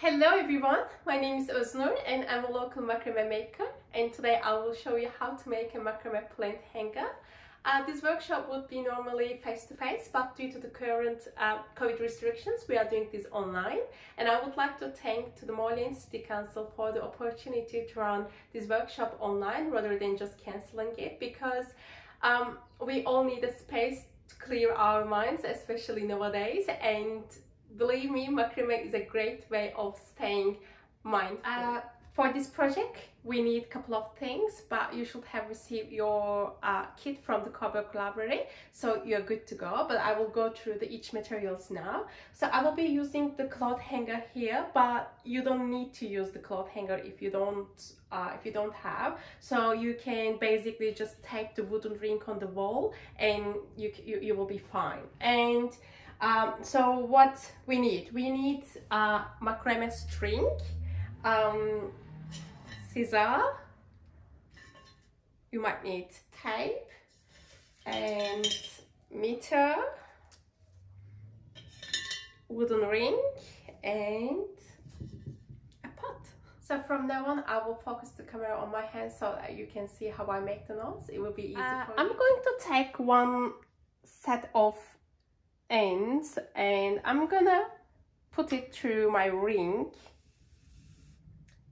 Hello everyone, my name is Oznur and I'm a local macrame maker, and today I will show you how to make a macrame plant hanger. This workshop would be normally face-to-face, but due to the current COVID restrictions we are doing this online, and I would like to thank to the Molian City Council for the opportunity to run this workshop online rather than just cancelling it, because we all need a space to clear our minds, especially nowadays, and believe me, macrame is a great way of staying mindful. For this project, we need a couple of things, but you should have received your kit from the Coburg Library, so you're good to go. But I will go through each materials now. So I will be using the cloth hanger here, but you don't need to use the cloth hanger if you don't have. So you can basically just tape the wooden ring on the wall, and you will be fine. And so what we need macrame string, scissor, you might need tape and meter, wooden ring, and a pot. So from now on I will focus the camera on my hand so that you can see how I make the knots. It will be easy for you. I'm going to take one set of ends and I'm gonna put it through my ring,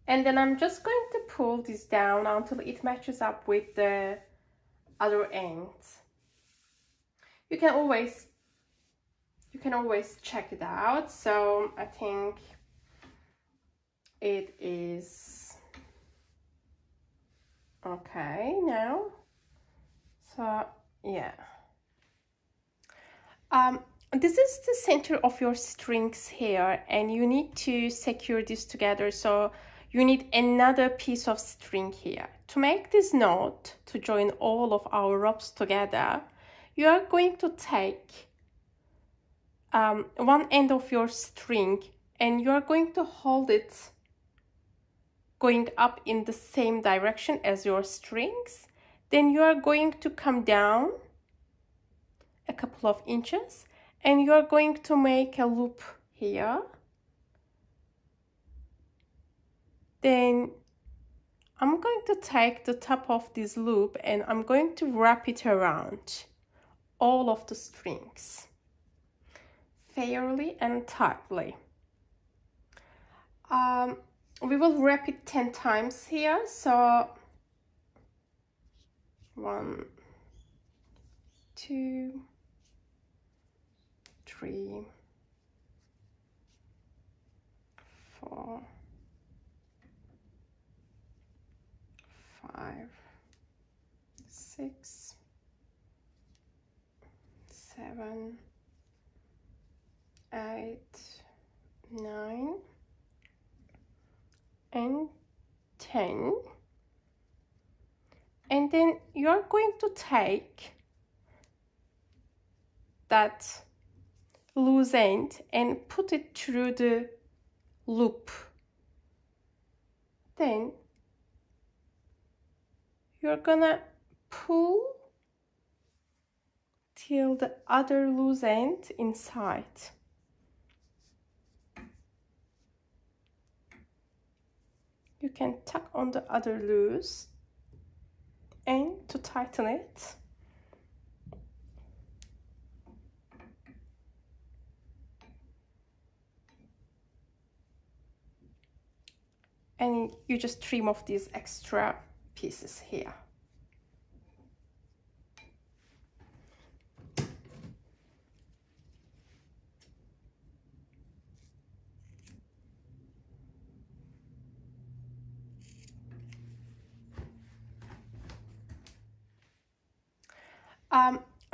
and then I'm just going to pull this down until it matches up with the other ends. You can always check it out. So I think it is okay now. So yeah. This is the center of your strings here, and you need to secure this together. So you need another piece of string here. To make this knot, to join all of our ropes together, you are going to take one end of your string and you are going to hold it going up in the same direction as your strings. Then you are going to come down a couple of inches and you are going to make a loop here. Then I'm going to take the top of this loop and I'm going to wrap it around all of the strings fairly and tightly. We will wrap it 10 times here. So 1, 2, 3, 4, 5, 6, 7, 8, 9, and 10. And then you're going to take that loose end and put it through the loop. Then you're gonna pull till the other loose end inside. You can tuck on the other loose and to tighten it. And you just trim off these extra pieces here.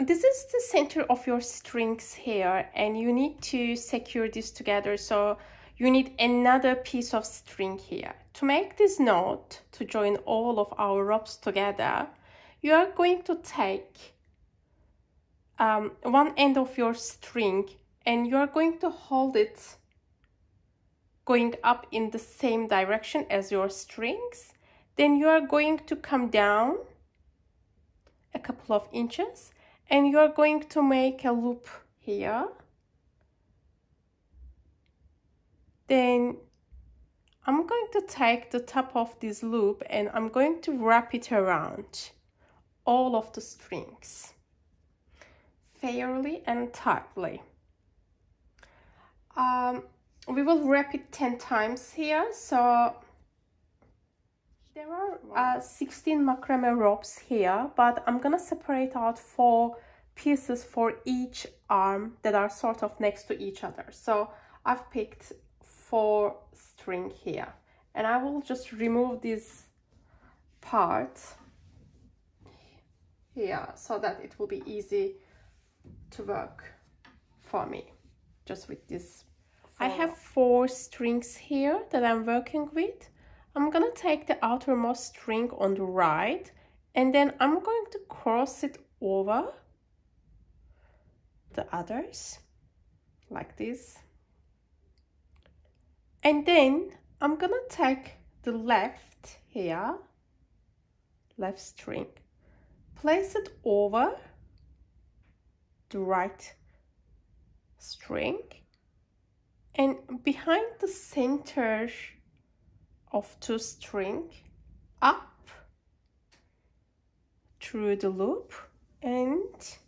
This is the center of your strings here, and you need to secure this together. So you need another piece of string here. To make this knot, to join all of our ropes together, you are going to take one end of your string and you are going to hold it going up in the same direction as your strings. Then you are going to come down a couple of inches and you are going to make a loop here. Then I'm going to take the top of this loop and I'm going to wrap it around all of the strings fairly and tightly. We will wrap it 10 times here, so there are 16 macrame ropes here, but I'm gonna separate out 4 pieces for each arm that are sort of next to each other. So I've picked 4 string here, and I will just remove this part here so that it will be easy to work for me just with this. I have 4 strings here that I'm working with. I'm gonna take the outermost string on the right, and then I'm going to cross it over the others like this. And then I'm gonna take the left here, left string, place it over the right string, and behind the center of 2 string, up through the loop and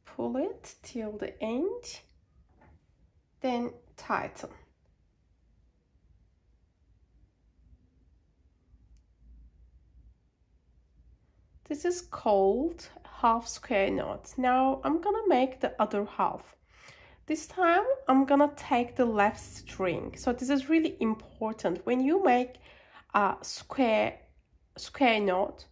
pull it till the end, then tighten. This is called half square knot. Now I'm gonna make the other half. This time I'm gonna take the left string. So this is really important. When you make a square knot,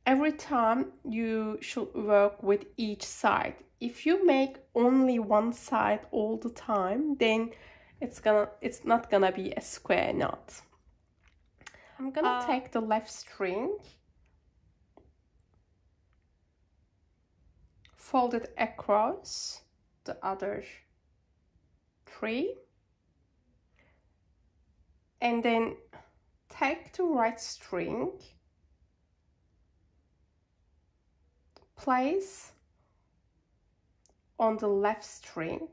every time you should work with each side. If you make only one side all the time, then it's not gonna be a square knot. I'm gonna take the left string, fold it across the other 3, and then take the right string, place on the left string,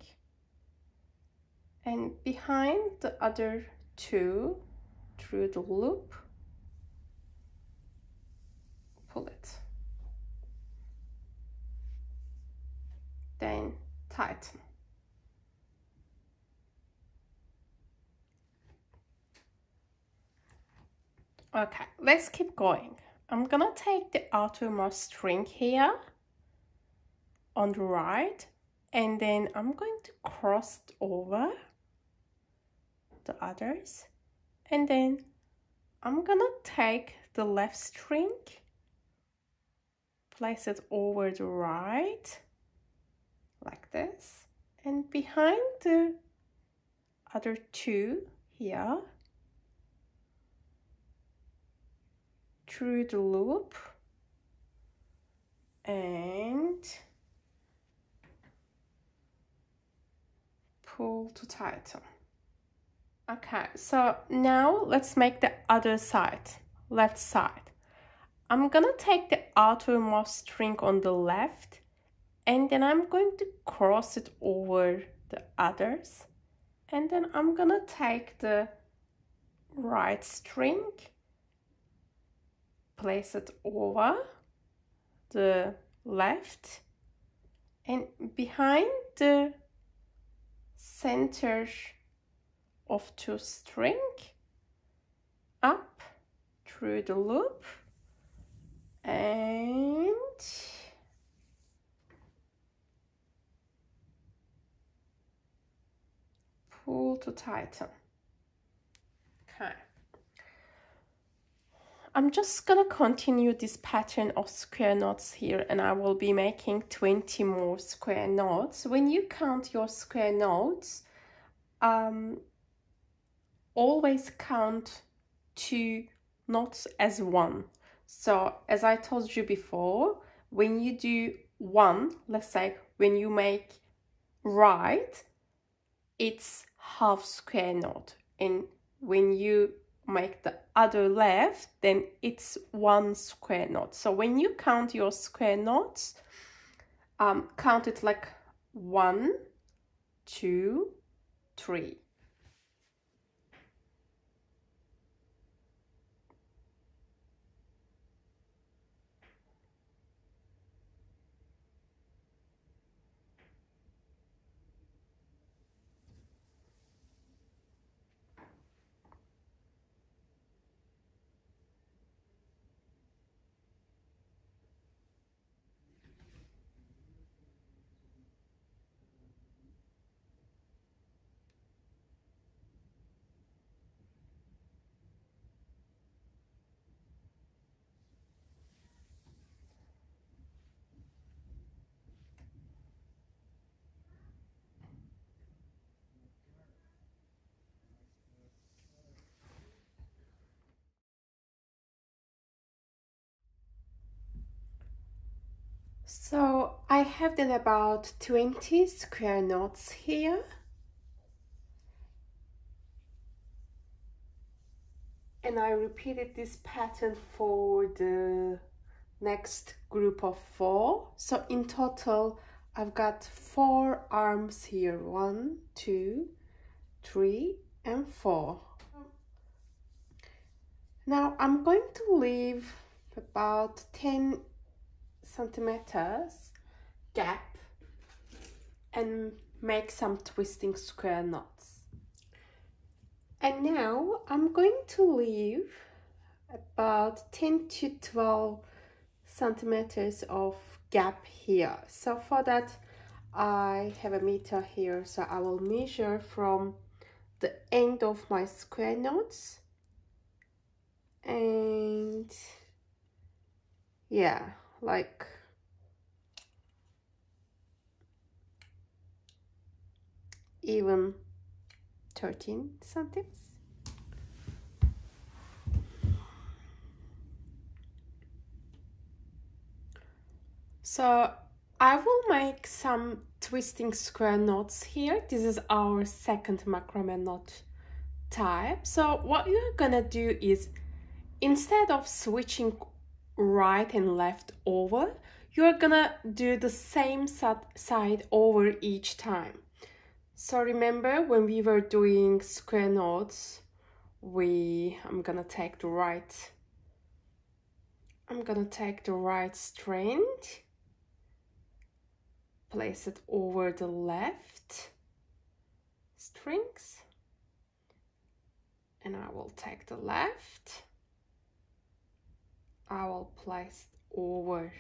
and behind the other 2 through the loop, pull it, then tighten. Okay, let's keep going. I'm gonna take the outermost string here on the right, and then I'm going to cross it over the others, and then I'm gonna take the left string, place it over the right like this, and behind the other 2 here, through the loop and pull to tighten. Okay, so now let's make the other side, left side. I'm gonna take the outermost string on the left, and then I'm going to cross it over the others, and then I'm gonna take the right string, place it over the left, and behind the center of 2 string, up through the loop and pull to tighten. Okay. I'm just gonna continue this pattern of square knots here, and I will be making 20 more square knots. When you count your square knots, always count 2 knots as 1. So as I told you before, when you do 1, let's say when you make right, it's half square knot, and when you make the other left, then it's 1 square knot. So when you count your square knots, count it like 1, 2, 3. So I have then about 20 square knots here. And I repeated this pattern for the next group of 4. So in total, I've got 4 arms here. 1, 2, 3, and 4. Now I'm going to leave about 10 centimeters gap and make some twisting square knots. And now I'm going to leave about 10 to 12 centimeters of gap here. So for that I have a meter here, so I will measure from the end of my square knots, and yeah, like even 13 centimeters. So I will make some twisting square knots here. This is our second macrame knot type. So what you're gonna do is, instead of switching right and left over, you're gonna do the same side over each time. So remember when we were doing square knots, I'm gonna take the right strand, place it over the left strings, and I will take the left, I will place it over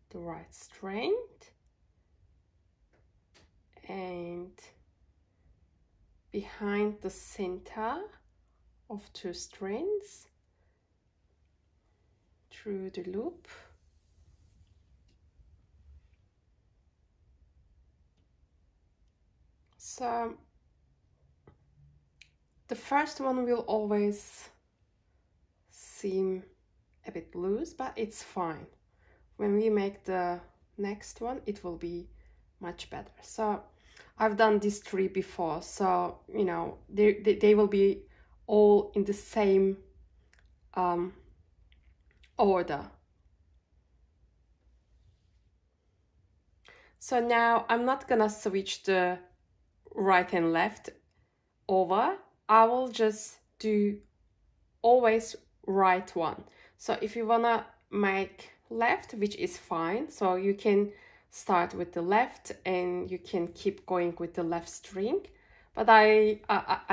the right strand, and behind the center of 2 strands through the loop. So the first one will always seem a bit loose, but it's fine. When we make the next one, it will be much better. So I've done these 3 before, so you know they will be all in the same order. So now I'm not gonna switch the right and left over. I will just do always right one. So if you wanna make left, which is fine, so you can start with the left and you can keep going with the left string, but I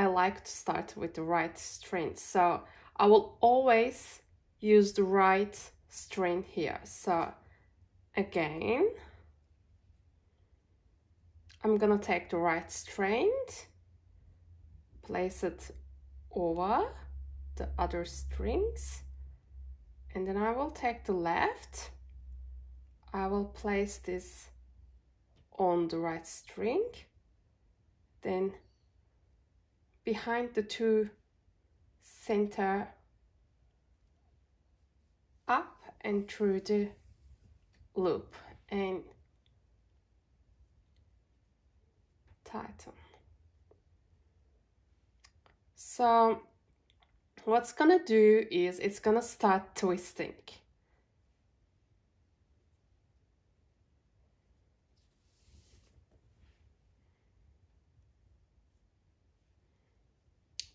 like to start with the right string, so I will always use the right string here. So again, I'm gonna take the right strand, place it over the other strings, and then I will take the left, I will place this on the right string, then behind the 2 center up and through the loop and tighten. So what's gonna do is it's gonna start twisting.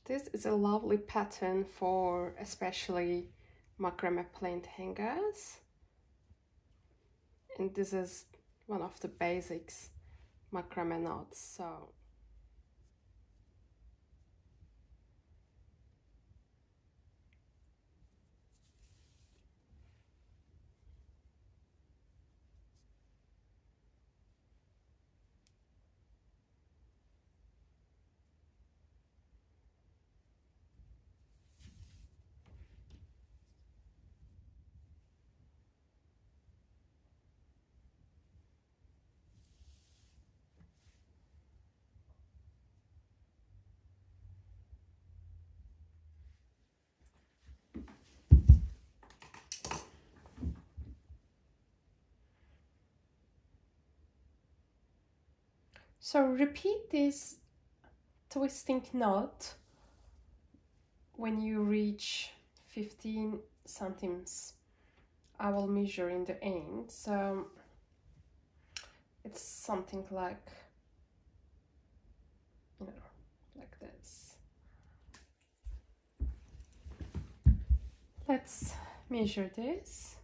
This is a lovely pattern for especially macrame plain hangers, and this is one of the basics macrame knots. So So repeat this twisting knot when you reach 15 centimeters. I will measure in the end, so it's something like, you know, like this. Let's measure this.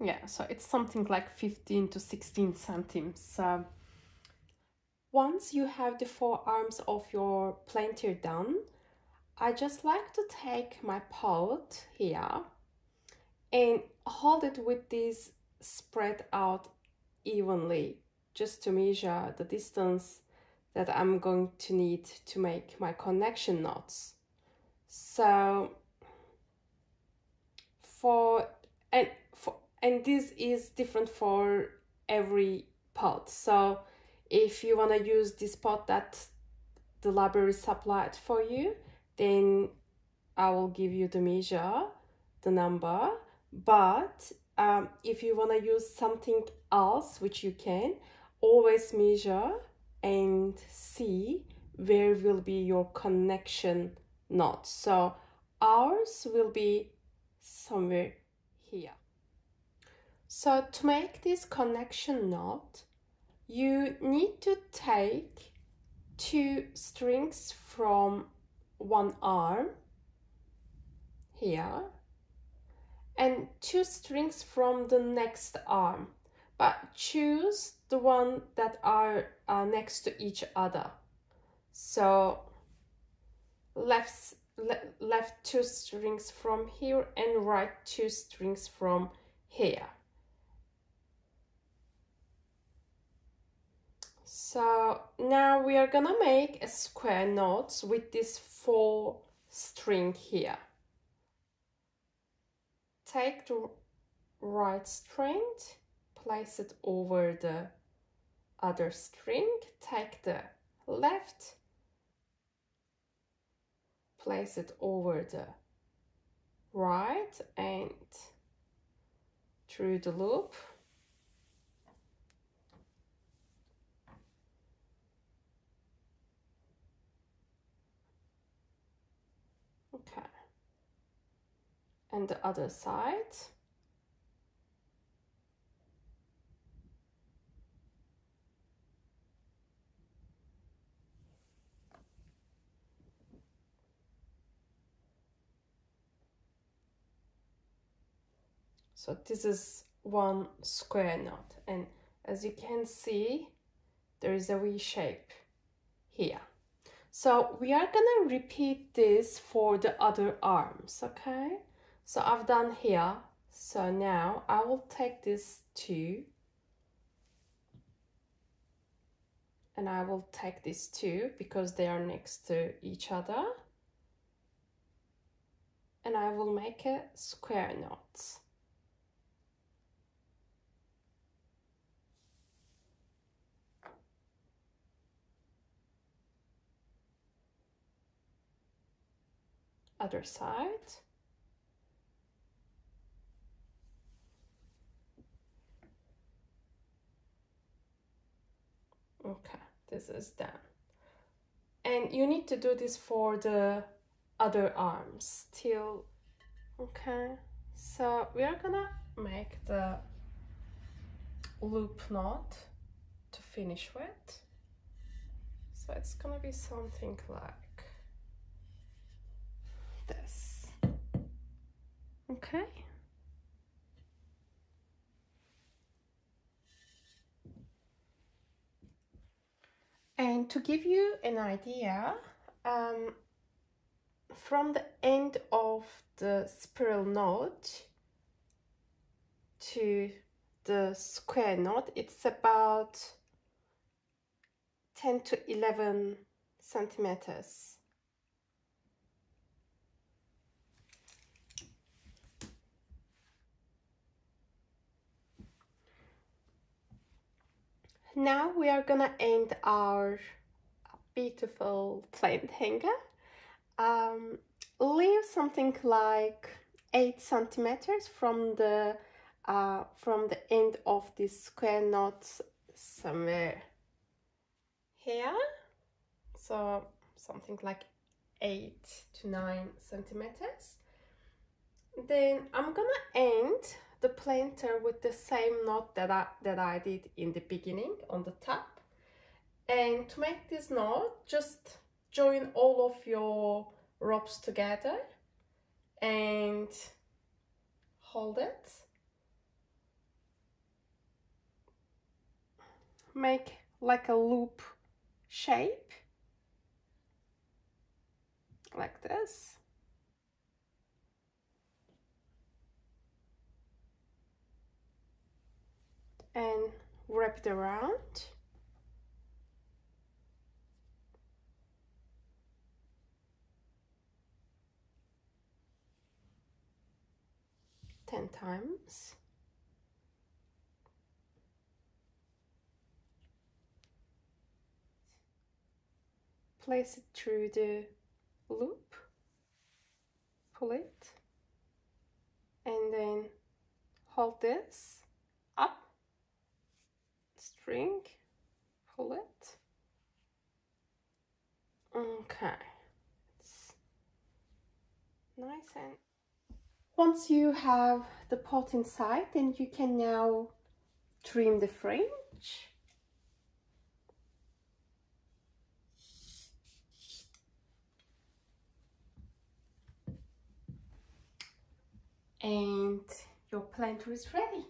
Yeah, so it's something like 15 to 16 centimeters. Once you have the forearms of your planter done, I just like to take my pot here and hold it with this spread out evenly, just to measure the distance that I'm going to need to make my connection knots. So and this is different for every pot. So if you want to use this pot that the library supplied for you, then I will give you the measure, the number. But if you want to use something else, which you can, always measure and see where will be your connection knot. So ours will be somewhere here. So to make this connection knot, you need to take 2 strings from one arm here and 2 strings from the next arm, but choose the one that are next to each other. So left 2 strings from here and right 2 strings from here. So now we are gonna make a square knot with this 4 string here. Take the right string, place it over the other string, take the left, place it over the right and through the loop. Okay. And the other side. So this is one square knot, and as you can see, there is a V shape here. So we are gonna repeat this for the other arms, okay? So I've done here, so now I will take this 2 and I will take this 2 because they are next to each other, and I will make a square knot. Other side. Okay, this is done. And you need to do this for the other arms till, okay. So we are gonna make the loop knot to finish with. So it's gonna be something like this, okay. And to give you an idea, from the end of the spiral knot to the square knot, it's about 10 to 11 centimeters. Now we are gonna end our beautiful plain hanger. Leave something like 8 centimeters from the from the end of this square knot somewhere here, so something like 8 to 9 centimeters. Then I'm gonna end the planter with the same knot that I did in the beginning on the top. And to make this knot, just join all of your ropes together and hold it. Make like a loop shape, like this. And wrap it around. Ten times. Place it through the loop, pull it, and then hold this up, string, pull it. Okay, it's nice. And once you have the pot inside, then you can now trim the fringe. And your planter is ready.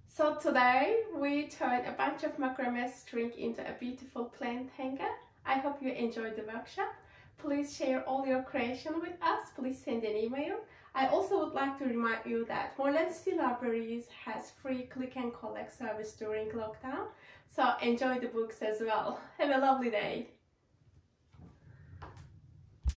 So today we turned a bunch of macrame string into a beautiful plant hanger. I hope you enjoyed the workshop. Please share all your creation with us. Please send an email. I also would like to remind you that Moreland Steel Libraries has free click and collect service during lockdown. So enjoy the books as well. Have a lovely day.